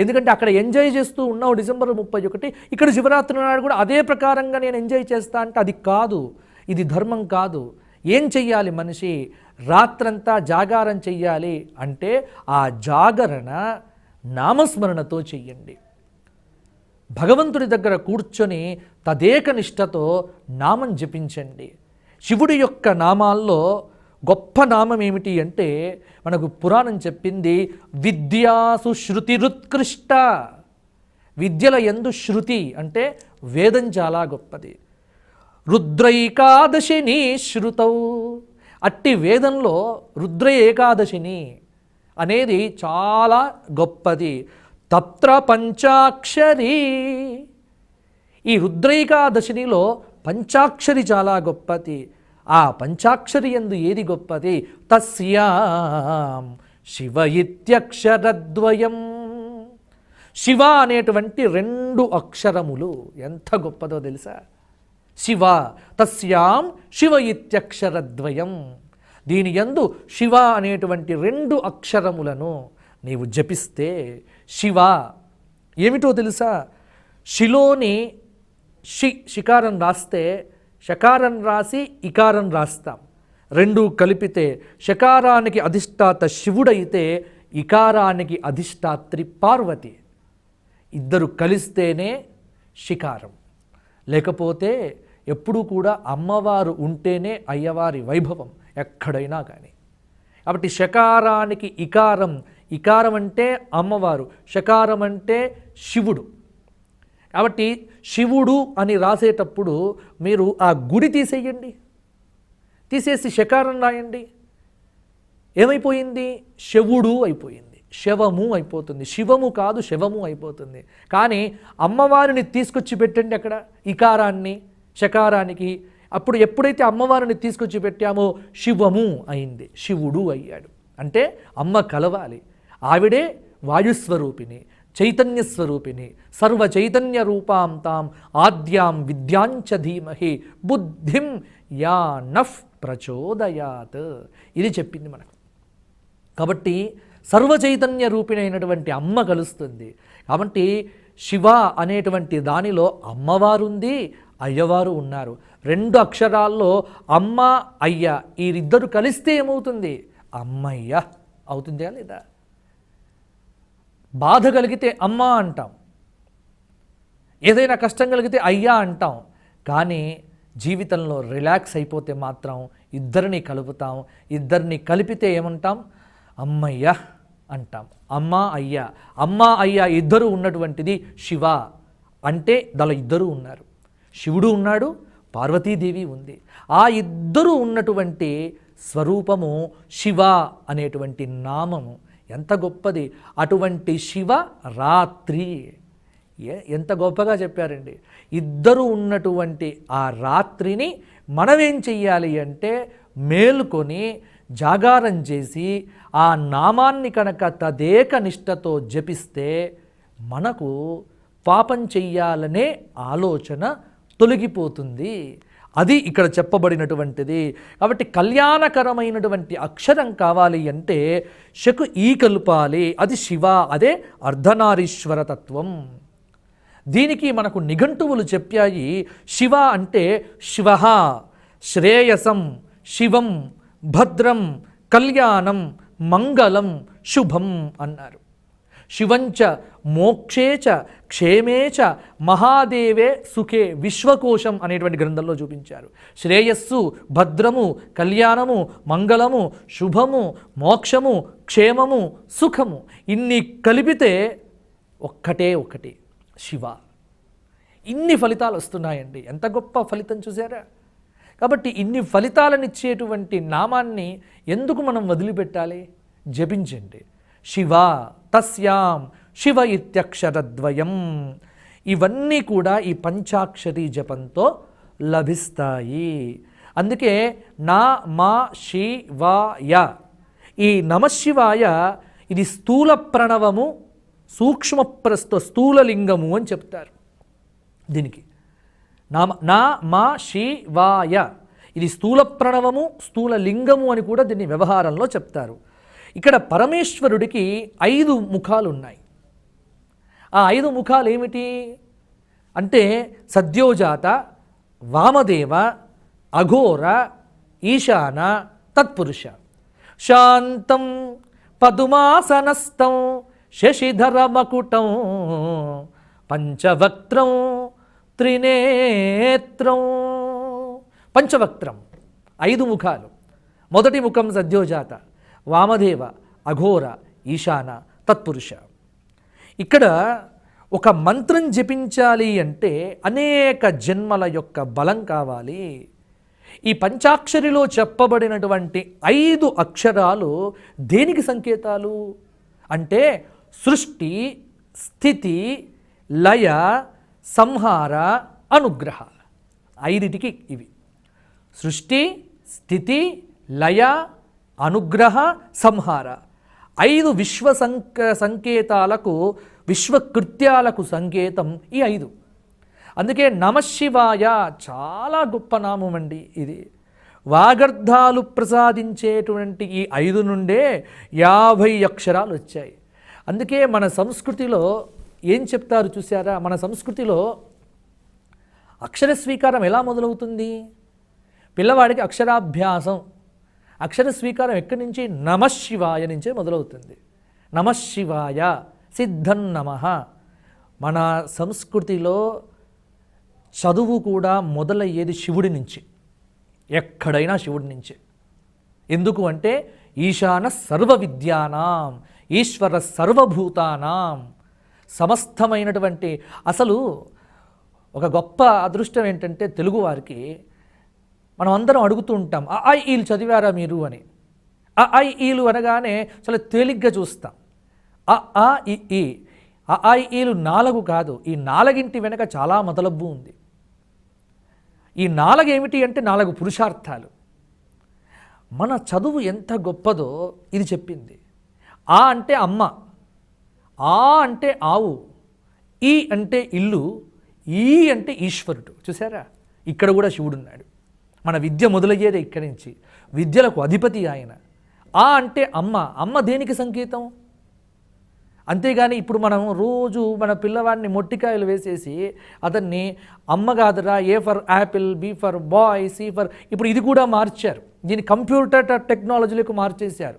ఎందుకంటే అక్కడ ఎంజాయ్ చేస్తూ ఉన్నావు డిసెంబర్ 31, ఇక్కడ శివరాత్రి నాడు కూడా అదే ప్రకారంగా నేను ఎంజాయ్ చేస్తా అంటే అది కాదు, ఇది ధర్మం కాదు. ఏం చెయ్యాలి మనిషి? రాత్రంతా జాగారం చెయ్యాలి అంటే ఆ జాగరణ నామస్మరణతో చెయ్యండి. భగవంతుడి దగ్గర కూర్చొని తదేక నిష్టతో నామం జపించండి. శివుడి యొక్క నామాల్లో గొప్ప నామం ఏమిటి అంటే మనకు పురాణం చెప్పింది, విద్యాసు శృతిరుత్కృష్ట. విద్యల యందు శృతి అంటే వేదం చాలా గొప్పది. రుద్రైకాదశిని శృతౌ, అట్టి వేదంలో రుద్ర ఏకాదశిని అనేది చాలా గొప్పది. తత్ర పంచాక్షరి, ఈ రుద్రైకాదశినిలో పంచాక్షరి చాలా గొప్పది. ఆ పంచాక్షరి యందు ఏది గొప్పది? తస్యాం శివ ఇత్యక్షరద్వయం. శివ అనేటువంటి 2 అక్షరములు ఎంత గొప్పదో తెలుసా? శివ, తస్యాం శివ ఇత్యక్షరద్వయం. దీని యందు శివ అనేటువంటి 2 అక్షరములను నీవు జపిస్తే, శివ ఏమిటో తెలుసా? శిలోని షికారం రాస్తే షకారం రాసి ఇకారం రాస్తాం. 2 కలిపితే షకారానికి అధిష్టాత శివుడైతే ఇకారానికి అధిష్టాత్రి పార్వతి. ఇద్దరు కలిస్తేనే షికారం. లేకపోతే ఎప్పుడూ కూడా అమ్మవారు ఉంటేనే అయ్యవారి వైభవం ఎక్కడైనా కానీ. కాబట్టి షకారానికి ఇకారం, ఇకారం అంటే అమ్మవారు, షకారం అంటే శివుడు. కాబట్టి శివుడు అని రాసేటప్పుడు మీరు ఆ గుడి తీసేయండి, తీసేసి షకారం రాయండి. ఏమైపోయింది? శవుడు అయిపోయింది, శవము అయిపోతుంది. శివము కాదు శవము అయిపోతుంది. కానీ అమ్మవారిని తీసుకొచ్చి పెట్టండి అక్కడ ఇకారాన్ని షకారానికి. అప్పుడు ఎప్పుడైతే అమ్మవారిని తీసుకొచ్చి పెట్టామో శివము అయింది, శివుడు అయ్యాడు. అంటే అమ్మ కలవాలి. ఆవిడే వాయుస్వరూపిణి, చైతన్య స్వరూపిణి, సర్వ చైతన్య రూపాం తాం ఆద్యాం విద్యాంచ ధీమహి బుద్ధిం యా నఫ్ ప్రచోదయాత్. ఇది చెప్పింది మనకు. కాబట్టి సర్వ చైతన్య రూపిణైనటువంటి అమ్మ కలుస్తుంది. కాబట్టి శివ అనేటువంటి దానిలో అమ్మవారుంది, అయ్యవారు ఉన్నారు. 2 అక్షరాల్లో అమ్మ అయ్య ఈ 2 కలిస్తే ఏమవుతుంది? అమ్మయ్య అవుతుందా లేదా? బాధ కలిగితే అమ్మ అంటాం, ఏదైనా కష్టం కలిగితే అయ్యా అంటాం. కానీ జీవితంలో రిలాక్స్ అయిపోతే మాత్రం ఇద్దరిని కలుపుతాం. ఇద్దరిని కలిపితే ఏమంటాం? అమ్మయ్య అంటాం. అమ్మ అయ్య, అమ్మ అయ్య ఇద్దరు ఉన్నటువంటిది శివ. అంటే దానిలో ఇద్దరు ఉన్నారు, శివుడు ఉన్నాడు, పార్వతీదేవి ఉంది. ఆ ఇద్దరు ఉన్నటువంటి స్వరూపము శివ అనేటువంటి నామము. ఎంత గొప్పది! అటువంటి శివ రాత్రి ఎంత గొప్పగా చెప్పారండి. ఇద్దరు ఉన్నటువంటి ఆ రాత్రిని మనమేం చెయ్యాలి అంటే మేల్కొని జాగారం చేసి ఆ నామాన్ని కనుక తదేక నిష్టతో జపిస్తే మనకు పాపం చెయ్యాలనే ఆలోచన తొలగిపోతుంది. అది ఇక్కడ చెప్పబడినటువంటిది. కాబట్టి కళ్యాణకరమైనటువంటి అక్షరం కావాలి అంటే శకు ఈ కలుపాలి, అది శివ, అదే అర్ధనారీశ్వర తత్వం. దీనికి మనకు నిఘంటువులు చెప్పాయి. శివ అంటే శివ శ్రేయసం, శివం, భద్రం, కళ్యాణం, మంగళం, శుభం అన్నారు. శివంచ మోక్షేచ క్షేమేచ మహాదేవే సుఖే విశ్వకోశం అనేటువంటి గ్రంథంలో చూపించారు. శ్రేయస్సు, భద్రము, కళ్యాణము, మంగళము, శుభము, మోక్షము, క్షేమము, సుఖము ఇన్ని కలిపితే ఒక్కటే ఒకటి శివ. ఇన్ని ఫలితాలు వస్తున్నాయండి. ఎంత గొప్ప ఫలితం చూసారా? కాబట్టి ఇన్ని ఫలితాలనిచ్చేటువంటి నామాన్ని ఎందుకు మనం వదిలిపెట్టాలి? జపించండి. శివ, తస్యాం శివ ఇత్యక్షరద్వయం. ఇవన్నీ కూడా ఈ పంచాక్షరి జపంతో లభిస్తాయి. అందుకే నా మా శివాయ, ఈ నమశివాయ ఇది స్థూల ప్రణవము, సూక్ష్మ స్థూలలింగము అని చెప్తారు. దీనికి నా మా శివాయ ఇది స్థూల ప్రణవము, స్థూల లింగము అని కూడా దీన్ని వ్యవహారంలో చెప్తారు. ఇక్కడ పరమేశ్వరుడికి 5 ముఖాలు ఉన్నాయి. ఆ 5 ముఖాలు ఏమిటి అంటే సద్యోజాత, వామదేవ, అఘోర, ఈశాన, తత్పురుష. శాంతం పదుమాసనస్థం శశిధర మకుటం పంచవక్త్రం త్రినేత్రం. పంచవక్త్రం 5 ముఖాలు. మొదటి ముఖం సద్యోజాత, వామదేవ, అఘోర, ఈశాన, తత్పురుష. ఇక్కడ ఒక మంత్రం జపించాలి అంటే అనేక జన్మల యొక్క బలం కావాలి. ఈ పంచాక్షరిలో చెప్పబడినటువంటి 5 అక్షరాలు దేనికి సంకేతాలు అంటే సృష్టి, స్థితి, లయ, సంహార, అనుగ్రహ. 5టికి ఇవి. సృష్టి, స్థితి, లయ, అనుగ్రహ, సంహార. 5 విశ్వ సంకేతాలకు, విశ్వకృత్యాలకు సంకేతం ఈ 5. అందుకే నమశివాయ చాలా గొప్ప నామం అండి ఇది. వాగర్థాలు ప్రసాదించేటువంటి ఈ 5 నుండే 50 అక్షరాలు వచ్చాయి. అందుకే మన సంస్కృతిలో ఏం చెప్తారు చూసారా, మన సంస్కృతిలో అక్షర స్వీకారం ఎలా మొదలవుతుంది? పిల్లవాడికి అక్షరాభ్యాసం, అక్షర స్వీకారం ఎక్కడి నుంచి? నమశివాయ నుంచే మొదలవుతుంది. నమశివాయ, సిద్ధం నమః. మన సంస్కృతిలో చదువు కూడా మొదలయ్యేది శివుడి నుంచి. ఎక్కడైనా శివుడి నుంచే. ఎందుకు అంటే ఈశాన సర్వ విద్యానాం, ఈశ్వర సర్వభూతానాం. సమస్తమైనటువంటి అసలు ఒక గొప్ప అదృష్టం ఏంటంటే తెలుగువారికి మనం అందరం అడుగుతూ ఉంటాం, ఆ ఈలు చదివారా మీరు అని. ఆ ఈలు అనగానే చాలా తేలిగ్గా చూస్తాం. ఆ ఈ ఆ ఈలు 4 కాదు. ఈ 4 వెనక చాలా మొదలబ్బు ఉంది. ఈ 4 ఏమిటి అంటే 4 పురుషార్థాలు. మన చదువు ఎంత గొప్పదో ఇది చెప్పింది. ఆ అంటే అమ్మ, ఆ అంటే ఆవు, ఈ అంటే ఇల్లు, ఈ అంటే ఈశ్వరుడు. చూసారా, ఇక్కడ కూడా శివుడు ఉన్నాడు. మన విద్య మొదలయ్యేదే ఇక్కడి నుంచి. విద్యలకు అధిపతి ఆయన. ఆ అంటే అమ్మ, అమ్మ దేనికి సంకేతం? అంతేగాని ఇప్పుడు మనం రోజు మన పిల్లవాడిని మొట్టికాయలు వేసేసి అతన్ని అమ్మ కాదురా, A for apple, B for boy, C for, ఇప్పుడు ఇది కూడా మార్చారు. దీన్ని కంప్యూటర్ టెక్నాలజీలకు మార్చేశారు.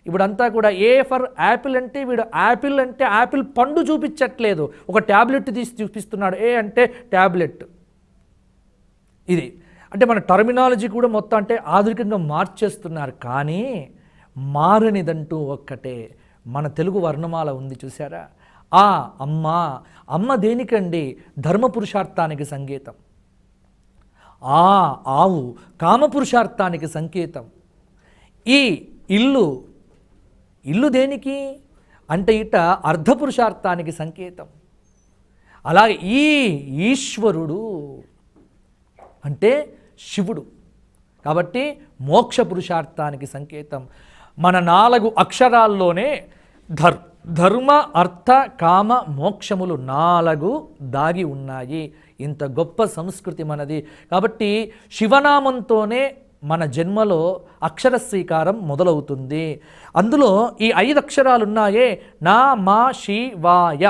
ఇప్పుడు అంతా కూడా ఏ ఫర్ యాపిల్ అంటే వీడు యాపిల్ అంటే యాపిల్ పండు చూపించట్లేదు, ఒక ట్యాబ్లెట్ తీసి చూపిస్తున్నాడు. ఏ అంటే ట్యాబ్లెట్. ఇది అంటే మన టర్మినాలజీ కూడా మొత్తం అంటే ఆధునికంగా మార్చేస్తున్నారు. కానీ మారనిదంటూ ఒక్కటే, మన తెలుగు వర్ణమాల ఉంది చూసారా. ఆ అమ్మ, అమ్మ దేనికండి? ధర్మపురుషార్థానికి సంకేతం. ఆ ఆవు కామపురుషార్థానికి సంకేతం. ఈ ఇల్లు, ఇల్లు దేనికి అంటే ఇట అర్ధపురుషార్థానికి సంకేతం. అలాగే ఈ ఈశ్వరుడు అంటే శివుడు కాబట్టి మోక్ష పురుషార్థానికి సంకేతం. మన 4 అక్షరాల్లోనే ధర్మ, అర్థ, కామ, మోక్షములు 4 దాగి ఉన్నాయి. ఇంత గొప్ప సంస్కృతి మనది. కాబట్టి శివనామంతోనే మన జన్మలో అక్షర స్వీకారం మొదలవుతుంది. అందులో ఈ 5 అక్షరాలు ఉన్నాయే, నా మా శివాయ.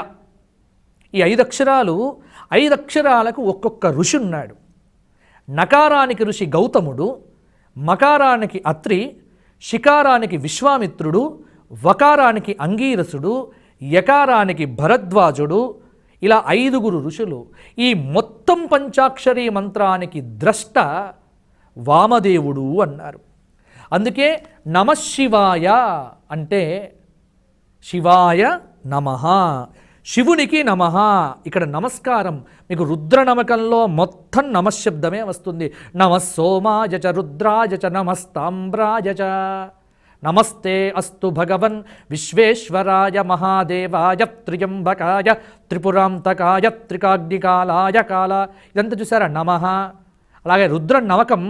ఈ 5 అక్షరాలు, 5 అక్షరాలకు ఒక్కొక్క ఋషి ఉన్నాడు. నకారానికి ఋషి గౌతముడు, మకారానికి అత్రి, షికారానికి విశ్వామిత్రుడు, వకారానికి అంగీరసుడు, యకారానికి భరద్వాజుడు. ఇలా 5 ఋషులు. ఈ మొత్తం పంచాక్షరీ మంత్రానికి ద్రష్ట వామదేవుడు అన్నారు. అందుకే నమశివాయ అంటే శివాయ నమః, శివునికి నమః. ఇక్కడ నమస్కారం మీకు రుద్ర నమకంలో మొత్తం నమశబ్దమే వస్తుంది. నమః సోమాయ చ రుద్రాయ చ నమస్తాంబ్రాయ చ, నమస్తే అస్తు భగవన్ విశ్వేశ్వరాయ మహాదేవాయ త్ర్యంబకాయ త్రిపురాంతకాయ త్రికాగ్నికాలాయ కాల. ఇదంతా చూసారా నమః. అలాగే రుద్ర నవకం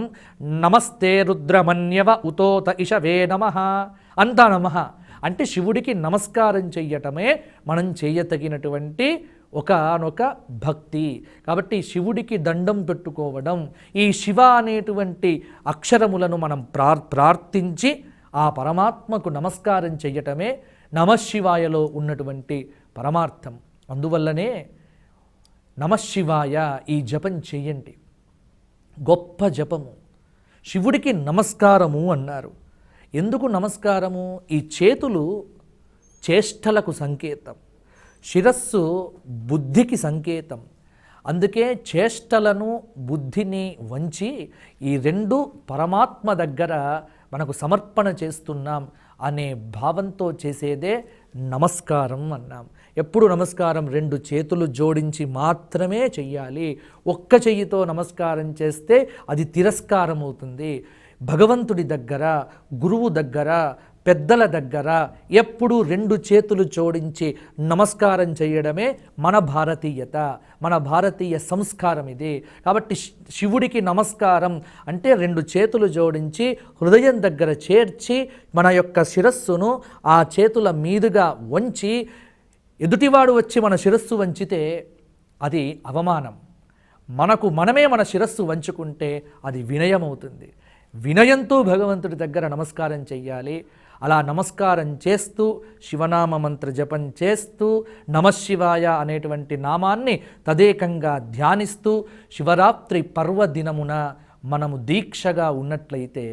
నమస్తే రుద్రమన్యవ ఉతోత ఇషవే నమః, అంతా నమః. అంటే శివుడికి నమస్కారం చెయ్యటమే మనం చేయతగినటువంటి ఒకనొక భక్తి. కాబట్టి శివుడికి దండం పెట్టుకోవడం, ఈ శివ అనేటువంటి అక్షరములను మనం ప్రార్థించి ఆ పరమాత్మకు నమస్కారం చెయ్యటమే నమశివాయలో ఉన్నటువంటి పరమార్థం. అందువల్లనే నమశివాయ ఈ జపం చేయండి, గొప్ప జపము. శివుడికి నమస్కారము అన్నారు. ఎందుకు నమస్కారము? ఈ చేతులు చేష్టలకు సంకేతం, శిరస్సు బుద్ధికి సంకేతం. అందుకే చేష్టలను బుద్ధిని వంచి ఈ రెండు పరమాత్మ దగ్గర మనకు సమర్పణ చేస్తున్నాం అనే భావంతో చేసేదే నమస్కారం అన్నాం. ఎప్పుడు నమస్కారం రెండు చేతులు జోడించి మాత్రమే చెయ్యాలి. ఒక్క చెయ్యితో నమస్కారం చేస్తే అది తిరస్కారం అవుతుంది. భగవంతుడి దగ్గర, గురువు దగ్గర, పెద్దల దగ్గర ఎప్పుడు రెండు చేతులు జోడించి నమస్కారం చేయడమే మన భారతీయత, మన భారతీయ సంస్కారం ఇది. కాబట్టి శివుడికి నమస్కారం అంటే రెండు చేతులు జోడించి హృదయం దగ్గర చేర్చి మన యొక్క శిరస్సును ఆ చేతుల మీదుగా వంచి, ఎదుటివాడు వచ్చి మన శిరస్సు వంచితే అది అవమానం. మనకు మనమే మన శిరస్సు వంచుకుంటే అది వినయం అవుతుంది. వినయంతో భగవంతుడి దగ్గర నమస్కారం చెయ్యాలి. అలా నమస్కారం చేస్తూ శివనామ మంత్ర జపం చేస్తూ నమశివాయ అనేటువంటి నామాన్ని తదేకంగా ధ్యానిస్తూ శివరాత్రి పర్వదినమున మనము దీక్షగా ఉన్నట్లయితే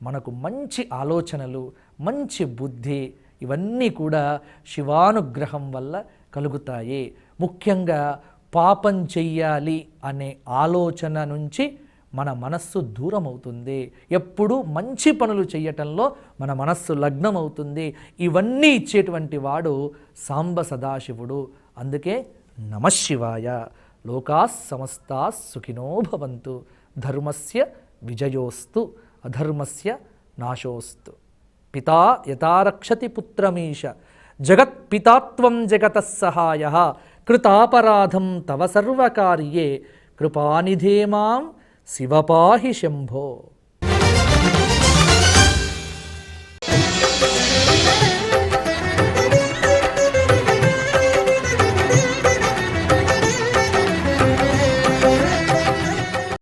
మనకు మంచి ఆలోచనలు, మంచి బుద్ధి ఇవన్నీ కూడా శివానుగ్రహం వల్ల కలుగుతాయి. ముఖ్యంగా పాపం చెయ్యాలి అనే ఆలోచన నుంచి మన మనస్సు దూరం అవుతుంది. ఎప్పుడూ మంచి పనులు చేయటంలో మన మనస్సు లగ్నం అవుతుంది. ఇవన్నీ ఇచ్చేటువంటి వాడు సాంబ సదాశివుడు. అందుకే నమశివాయ. లోకాః సమస్తాః సుఖినో భవంతు. ధర్మస్య విజయోస్తు, అధర్మస్య నాశోస్తు. పితా యథారక్షతి పుత్రమీశ, జగత్పితాత్వం జగతః సహాయః, కృతాపరాధం తవ సర్వకార్యే, కృపానిధే మాం శివపాహి శంభో.